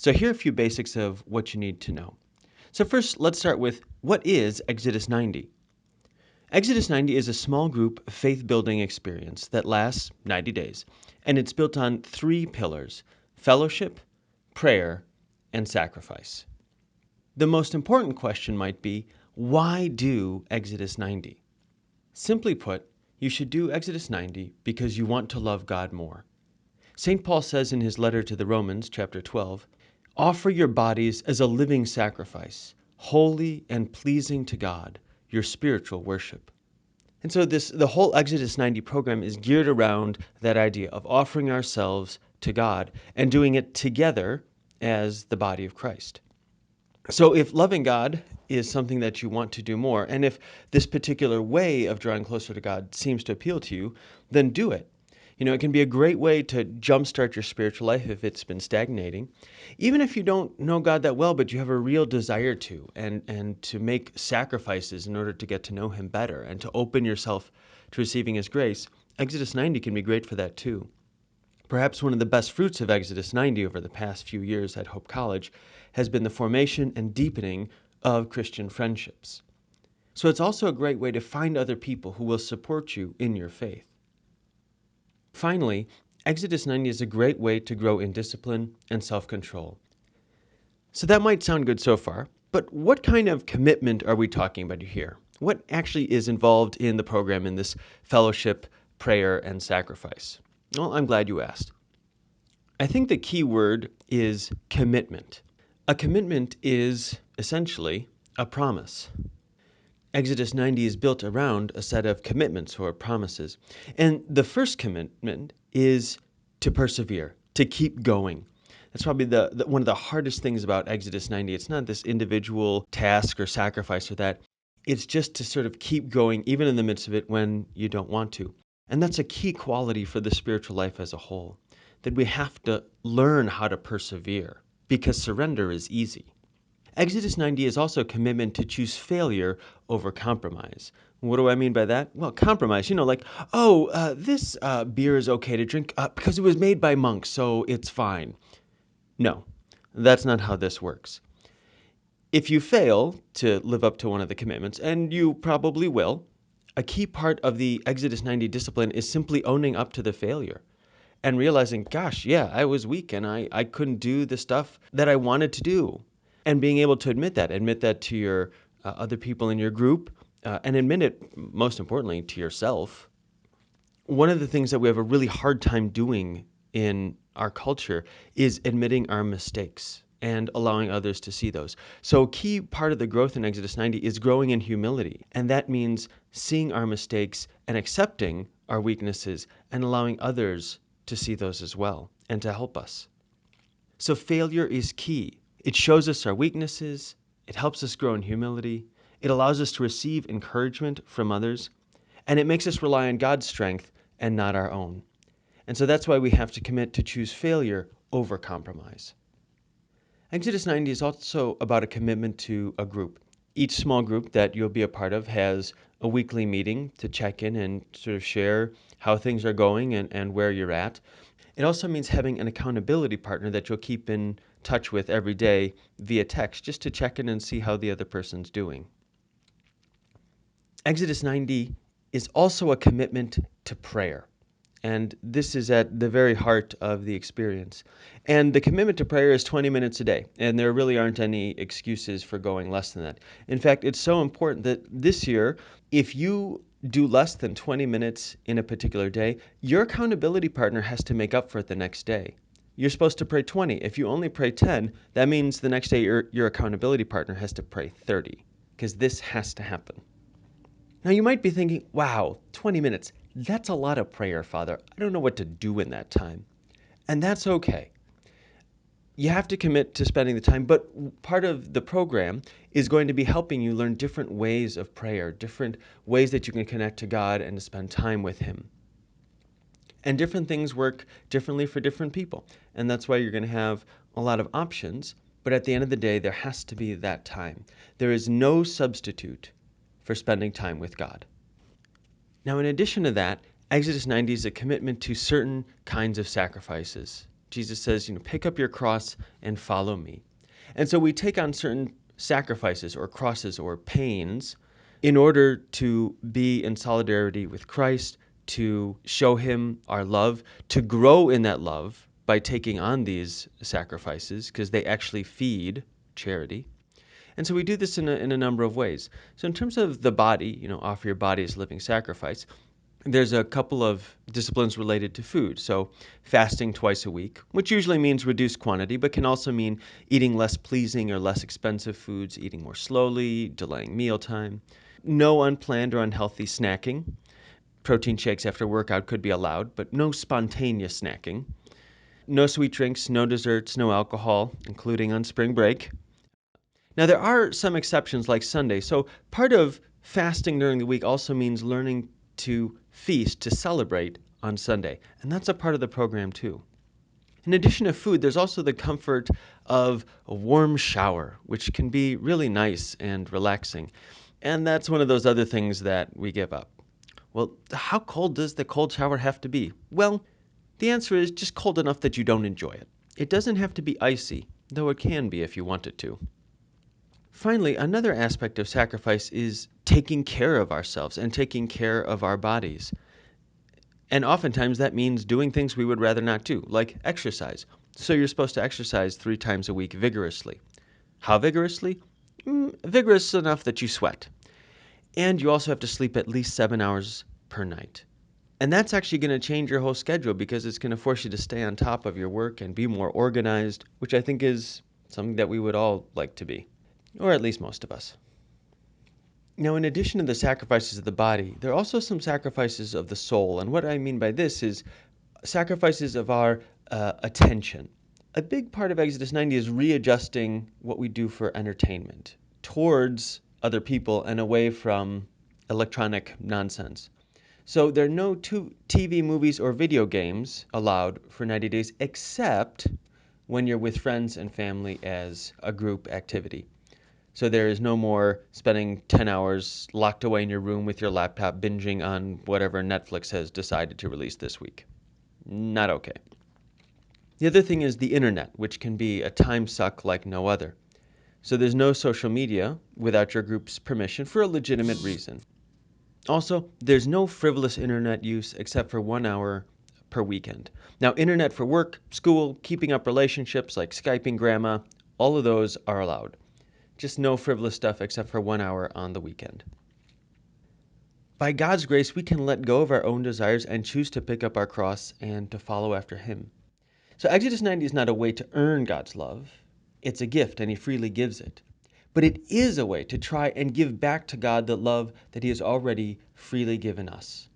So here are a few basics of what you need to know. So first, let's start with what is Exodus 90? Exodus 90 is a small group faith-building experience that lasts 90 days, and it's built on 3 pillars: fellowship, prayer, and sacrifice. The most important question might be, why do Exodus 90? Simply put, you should do Exodus 90 because you want to love God more. St. Paul says in his letter to the Romans, chapter 12, offer your bodies as a living sacrifice, holy and pleasing to God, your spiritual worship. And so the whole Exodus 90 program is geared around that idea of offering ourselves to God and doing it together as the body of Christ. So if loving God is something that you want to do more, and if this particular way of drawing closer to God seems to appeal to you, then do it. It can be a great way to jumpstart your spiritual life if it's been stagnating. Even if you don't know God that well, but you have a real desire to, and to make sacrifices in order to get to know Him better and to open yourself to receiving His grace, Exodus 90 can be great for that too. Perhaps one of the best fruits of Exodus 90 over the past few years at Hope College has been the formation and deepening of Christian friendships. So it's also a great way to find other people who will support you in your faith. Finally, Exodus 90 is a great way to grow in discipline and self-control. So that might sound good so far, but what kind of commitment are we talking about here? What actually is involved in the program in this fellowship, prayer, and sacrifice? Well, I'm glad you asked. I think the key word is commitment. A commitment is essentially a promise. Exodus 90 is built around a set of commitments or promises. And the first commitment is to persevere, to keep going. That's probably one of the hardest things about Exodus 90. It's not this individual task or sacrifice or that. It's just to sort of keep going even in the midst of it when you don't want to. And that's a key quality for the spiritual life as a whole, that we have to learn how to persevere because surrender is easy. Exodus 90 is also a commitment to choose failure over compromise. What do I mean by that? Well, compromise, this beer is okay to drink because it was made by monks, so it's fine. No, that's not how this works. If you fail to live up to one of the commitments, and you probably will, a key part of the Exodus 90 discipline is simply owning up to the failure and realizing, gosh, yeah, I was weak and I couldn't do the stuff that I wanted to do. And being able to admit that to your other people in your group, and admit it, most importantly, to yourself. One of the things that we have a really hard time doing in our culture is admitting our mistakes and allowing others to see those. So a key part of the growth in Exodus 90 is growing in humility. And that means seeing our mistakes and accepting our weaknesses and allowing others to see those as well and to help us. So failure is key. It shows us our weaknesses, it helps us grow in humility, it allows us to receive encouragement from others, and it makes us rely on God's strength and not our own. And so that's why we have to commit to choose failure over compromise. Exodus 90 is also about a commitment to a group. Each small group that you'll be a part of has a weekly meeting to check in and sort of share how things are going and where you're at. It also means having an accountability partner that you'll keep in touch with every day via text just to check in and see how the other person's doing. Exodus 90 is also a commitment to prayer. And this is at the very heart of the experience. And the commitment to prayer is 20 minutes a day. And there really aren't any excuses for going less than that. In fact, it's so important that this year, if you do less than 20 minutes in a particular day, your accountability partner has to make up for it the next day. You're supposed to pray 20. If you only pray 10, that means the next day your accountability partner has to pray 30, because this has to happen. Now you might be thinking, wow, 20 minutes, that's a lot of prayer, Father. I don't know what to do in that time. And that's okay. You have to commit to spending the time, but part of the program is going to be helping you learn different ways of prayer, different ways that you can connect to God and to spend time with Him. And different things work differently for different people. And that's why you're going to have a lot of options. But at the end of the day, there has to be that time. There is no substitute for spending time with God. Now, in addition to that, Exodus 90 is a commitment to certain kinds of sacrifices, Jesus says, pick up your cross and follow me. And so we take on certain sacrifices or crosses or pains in order to be in solidarity with Christ, to show him our love, to grow in that love by taking on these sacrifices because they actually feed charity. And so we do this in a number of ways. So in terms of the body, offer your body as a living sacrifice, there's a couple of disciplines related to food. So fasting twice a week, which usually means reduced quantity, but can also mean eating less pleasing or less expensive foods, eating more slowly, delaying mealtime. No unplanned or unhealthy snacking. Protein shakes after workout could be allowed, but no spontaneous snacking. No sweet drinks, no desserts, no alcohol, including on spring break. Now, there are some exceptions like Sunday. So part of fasting during the week also means learning to feast, to celebrate on Sunday. And that's a part of the program too. In addition to food, there's also the comfort of a warm shower, which can be really nice and relaxing. And that's one of those other things that we give up. Well, how cold does the cold shower have to be? Well, the answer is just cold enough that you don't enjoy it. It doesn't have to be icy, though it can be if you want it to. Finally, another aspect of sacrifice is taking care of ourselves and taking care of our bodies. And oftentimes that means doing things we would rather not do, like exercise. So you're supposed to exercise 3 times a week vigorously. How vigorously? Vigorous enough that you sweat. And you also have to sleep at least 7 hours per night. And that's actually going to change your whole schedule because it's going to force you to stay on top of your work and be more organized, which I think is something that we would all like to be. Or at least most of us. Now, in addition to the sacrifices of the body, there are also some sacrifices of the soul. And what I mean by this is sacrifices of our attention. A big part of Exodus 90 is readjusting what we do for entertainment towards other people and away from electronic nonsense. So there are no TV, movies, or video games allowed for 90 days except when you're with friends and family as a group activity. So there is no more spending 10 hours locked away in your room with your laptop binging on whatever Netflix has decided to release this week. Not okay. The other thing is the internet, which can be a time suck like no other. So there's no social media without your group's permission for a legitimate reason. Also, there's no frivolous internet use except for 1 hour per weekend. Now, internet for work, school, keeping up relationships like Skyping grandma, all of those are allowed. Just no frivolous stuff except for 1 hour on the weekend. By God's grace, we can let go of our own desires and choose to pick up our cross and to follow after him. So Exodus 90 is not a way to earn God's love. It's a gift and he freely gives it. But it is a way to try and give back to God the love that he has already freely given us.